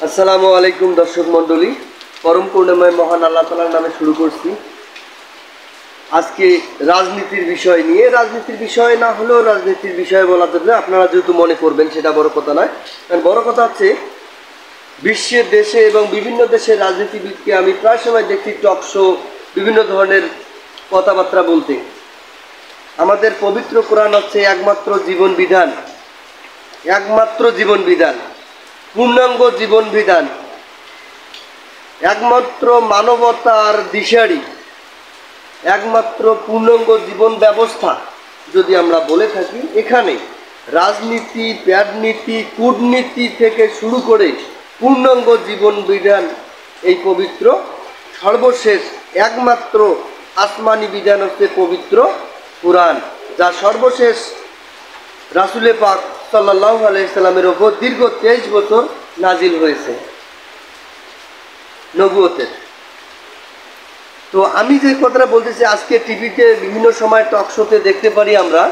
আসসালামু আলাইকুম দর্শক মণ্ডলী, পরম করুণাময় মহান আল্লাহ তাআলার নামে শুরু করছি। আজকে রাজনীতির বিষয় নিয়ে, রাজনীতির বিষয় না হলেও রাজনীতির বিষয়ে বলা যাবে। আপনারা যেহেতু মনে করবেন সেটা বড় কথা নয়, কারণ বড় কথা হচ্ছে বিশ্বের দেশে এবং বিভিন্ন দেশের রাজনীতিবিদকে আমি প্রায় সময় দেখি টক শো, বিভিন্ন ধরনের কথাবার্তা বলতে। আমাদের পবিত্র কোরআন হচ্ছে একমাত্র জীবন বিধান, একমাত্র জীবন বিধান, পূর্ণাঙ্গ জীবন বিধান, একমাত্র মানবতার দিশারি, একমাত্র পূর্ণাঙ্গ জীবন ব্যবস্থা যদি আমরা বলে থাকি। এখানে রাজনীতি, প্যাডনীতি, কূটনীতি থেকে শুরু করে পূর্ণাঙ্গ জীবন বিধান, এই পবিত্র সর্বশেষ একমাত্র আসমানি বিধান হচ্ছে পবিত্র কুরআন, যা সর্বশেষ রাসূলে পাক সাল্লাল্লাহু আলাইহি সাল্লামের ওপর দীর্ঘ 23 বছর নাজিল হয়েছে নবুয়তের। তো আমি যে কথাটা বলতেছি, আজকে টিভিতে বিভিন্ন সময় টক শোতে দেখতে পারি আমরা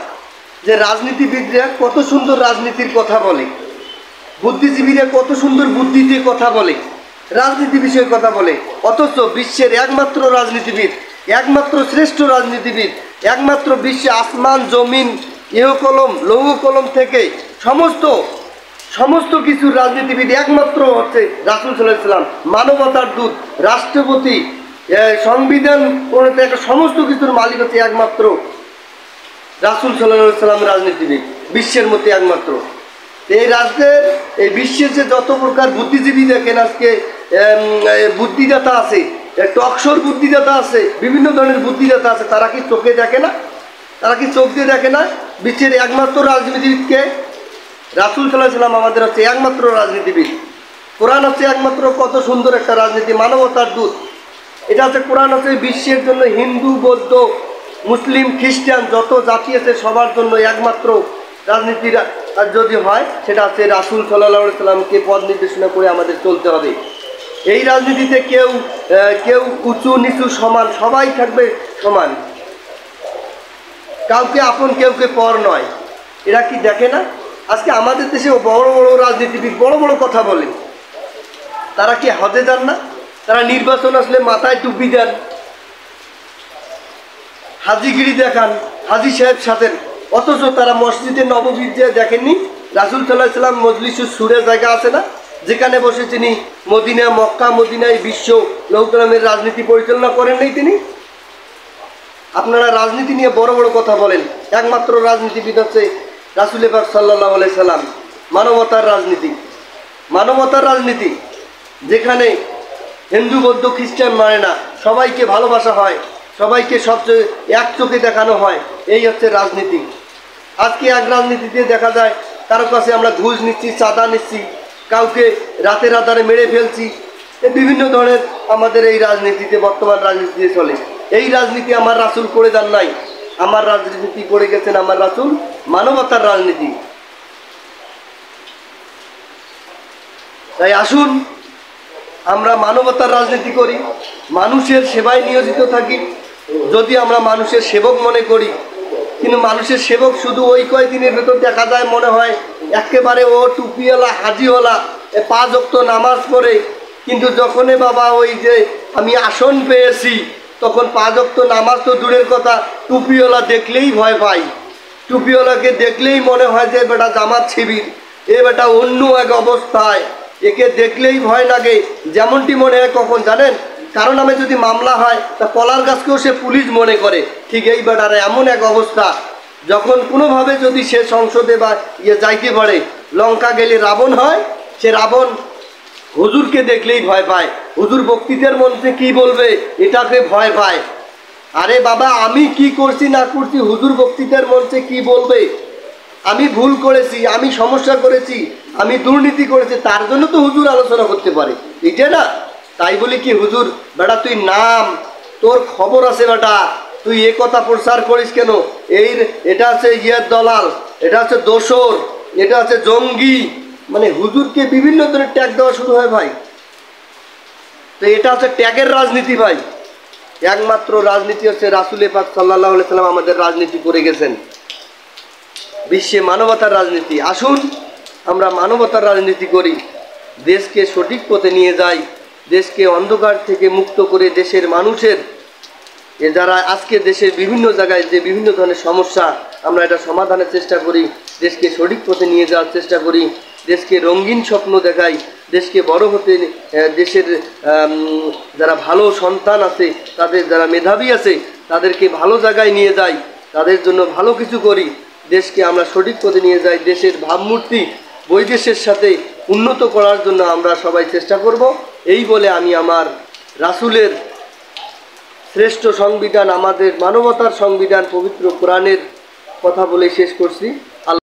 যে রাজনীতিবিদরা কত সুন্দর রাজনীতির কথা বলে, বুদ্ধিজীবীরা কত সুন্দর বুদ্ধিতে কথা বলে, রাজনীতি বিষয়ে কথা বলে, অথচ বিশ্বের একমাত্র রাজনীতিবিদ, একমাত্র শ্রেষ্ঠ রাজনীতিবিদ, একমাত্র বিশ্বে আসমান জমিন ইহকলম লৌহ কলম থেকে সমস্ত কিছুর রাজনীতিবিদ একমাত্র হচ্ছে রাসূল সাল্লাল্লাহু আলাইহি সাল্লাম, মানবতার দূত, রাষ্ট্রপতি, সংবিধান প্রণেতা, একটা সমস্ত কিছুর মালিক হচ্ছে একমাত্র রাসূল সাল্লাল্লাহু আলাইহি সাল্লাম রাজনীতিবিদ, বিশ্বের মধ্যে একমাত্র। এই রাষ্ট্রের, এই বিশ্বের যে যত প্রকার বুদ্ধিজীবী দেখেন আজকে, বুদ্ধিদাতা আছে, টকশোর বুদ্ধিদাতা আছে, বিভিন্ন ধরনের বুদ্ধিদাতা আছে, তারা কি চোখে দেখে না? তারা কি চোখ দিয়ে দেখে না? বিশ্বের একমাত্র রাজনীতিবিদকে রাসূল সাল্লাল্লাহু আলাইহি সাল্লাম আমাদের হচ্ছে একমাত্র রাজনীতিবিদ। কোরআন হচ্ছে একমাত্র কত সুন্দর একটা রাজনীতি, মানবতার দূত। এটা হচ্ছে কোরআন হচ্ছে বিশ্বের জন্য, হিন্দু, বৌদ্ধ, মুসলিম, খ্রিস্টান যত জাতি আছে সবার জন্য একমাত্র রাজনীতি যদি হয় সেটা হচ্ছে রাসূল সাল্লাল্লাহু আলাইহি সাল্লামকে পথ নির্দেশনা করে আমাদের চলতে হবে। এই রাজনীতিতে কেউ উঁচু নিচু সমান, সবাই থাকবে সমান, কাউকে আপন কেউকে পর নয়। এরা কি দেখে না? আজকে আমাদের দেশে বড় বড় রাজনীতিবিদ বড় বড় কথা বলে, তারা কি হজে যান না? তারা নির্বাচন আসলে মাথায় টুপি দেন, হাজিগিরি দেখান, হাজি সাহেব সাথেন, অথচ তারা মসজিদে নববীর যে দেখেননি রাসূল সাল্লাল্লাহু আলাইহি সাল্লাম মজলিসুস সুরের জায়গা আছে না, যেখানে বসে তিনি মদিনা, মক্কা, মদিনায় বিশ্ব লৌহকলমের রাজনীতি পরিচালনা করেন নাই তিনি? আপনারা রাজনীতি নিয়ে বড় বড় কথা বলেন, একমাত্র রাজনীতিবিদ হচ্ছে রাসূল পাক সাল্লাল্লাহু আলাইহি সাল্লাম। মানবতার রাজনীতি, মানবতার রাজনীতি, যেখানে হিন্দু, বৌদ্ধ, খ্রিস্টান মানে না, সবাইকে ভালোবাসা হয়, সবাইকে সবচেয়ে এক চোখে দেখানো হয়, এই হচ্ছে রাজনীতি। আজকে এক রাজনীতিতে দেখা যায় কারো কাছে আমরা ঘুষ নিচ্ছি, চাঁদা নিচ্ছি, কাউকে রাতের আধারে মেরে ফেলছি, বিভিন্ন ধরনের আমাদের এই রাজনীতিতে, বর্তমান রাজনীতিতে চলে। এই রাজনীতি আমার রাসূল করে যান নাই, আমার রাজনীতি করে গেছেন আমার রাসূল, মানবতার রাজনীতি। তাই আসুন আমরা মানবতার রাজনীতি করি, মানুষের সেবায় নিয়োজিত থাকি। যদি আমরা মানুষের সেবক মনে করি, কিন্তু মানুষের সেবক শুধু ওই কয়েকদিনের ভেতর দেখা যায় মনে হয় একেবারে ও টুপিওয়ালা, হাজিওয়ালা, 5 ওয়াক্ত নামাজ পড়ে, কিন্তু যখনই বাবা ওই যে আমি আসন পেয়েছি, তখন 5 ওয়াক্ত নামাজ তো দূরের কথা, টুপিওয়ালা দেখলেই ভয় পাই। টুপিওয়ালাকে দেখলেই মনে হয় যে বেটা জামাত শিবির, এ বেটা অন্য এক অবস্থায়, একে দেখলেই ভয় লাগে। যেমনটি মনে হয় কখন জানেন, কারো নামে যদি মামলা হয় তা কলার গাছকেও সে পুলিশ মনে করে, ঠিক এই বেটার এমন এক অবস্থা। যখন কোনোভাবে যদি সে সংসদে বা যাইতে পারে, লঙ্কা গেলে রাবণ হয়, সে রাবণ হুজুরকে দেখলেই ভয় পায়, হুজুর বক্তৃতার মঞ্চে কি বলবে এটাকে ভয় পায়। আরে বাবা, আমি কি করছি না করছি, হুজুর বক্তৃতার মঞ্চে কি বলবে, আমি ভুল করেছি, আমি সমস্যা করেছি, আমি দুর্নীতি করেছি, তার জন্য তো হুজুর আলোচনা করতে পারে, এটা না? তাই বলি কি হুজুর বেটা তুই নাম, তোর খবর আছে বেটা, তুই এ কথা প্রচার করিস কেন? এটা হচ্ছে দলাল, এটা হচ্ছে দোসর, এটা হচ্ছে জঙ্গি, মানে হুজুরকে বিভিন্ন ধরনের ট্যাগ দেওয়া শুরু হয় ভাই। তো এটা হচ্ছে ট্যাগের রাজনীতি ভাই। একমাত্র রাজনীতি হচ্ছে রাসূল পাক সাল্লাল্লাহু আলাইহি সাল্লাম আমাদের রাজনীতি করে গেছেন, বিশ্বে মানবতার রাজনীতি। আসুন আমরা মানবতার রাজনীতি করি। দেশকে সঠিক পথে নিয়ে যাই, দেশকে অন্ধকার থেকে মুক্ত করে দেশের মানুষের যারা আজকে দেশের বিভিন্ন জায়গায় যে বিভিন্ন ধরনের সমস্যা আমরা এটা সমাধানের চেষ্টা করি, দেশকে সঠিক পথে নিয়ে যাওয়ার চেষ্টা করি, দেশকে রঙিন স্বপ্ন দেখাই, দেশকে বড় হতে দেশের যারা ভালো সন্তান আছে, তাদের যারা মেধাবী আছে তাদেরকে ভালো জায়গায় নিয়ে যাই, তাদের জন্য ভালো কিছু করি, দেশকে আমরা সঠিক পথে নিয়ে যাই, দেশের ভাবমূর্তি বৈদেশের সাথে উন্নত করার জন্য আমরা সবাই চেষ্টা করব। এই বলে আমি আমার রাসূলের শ্রেষ্ঠ সংবিধান, আমাদের মানবতার সংবিধান পবিত্র কোরআনের কথা বলে শেষ করছি।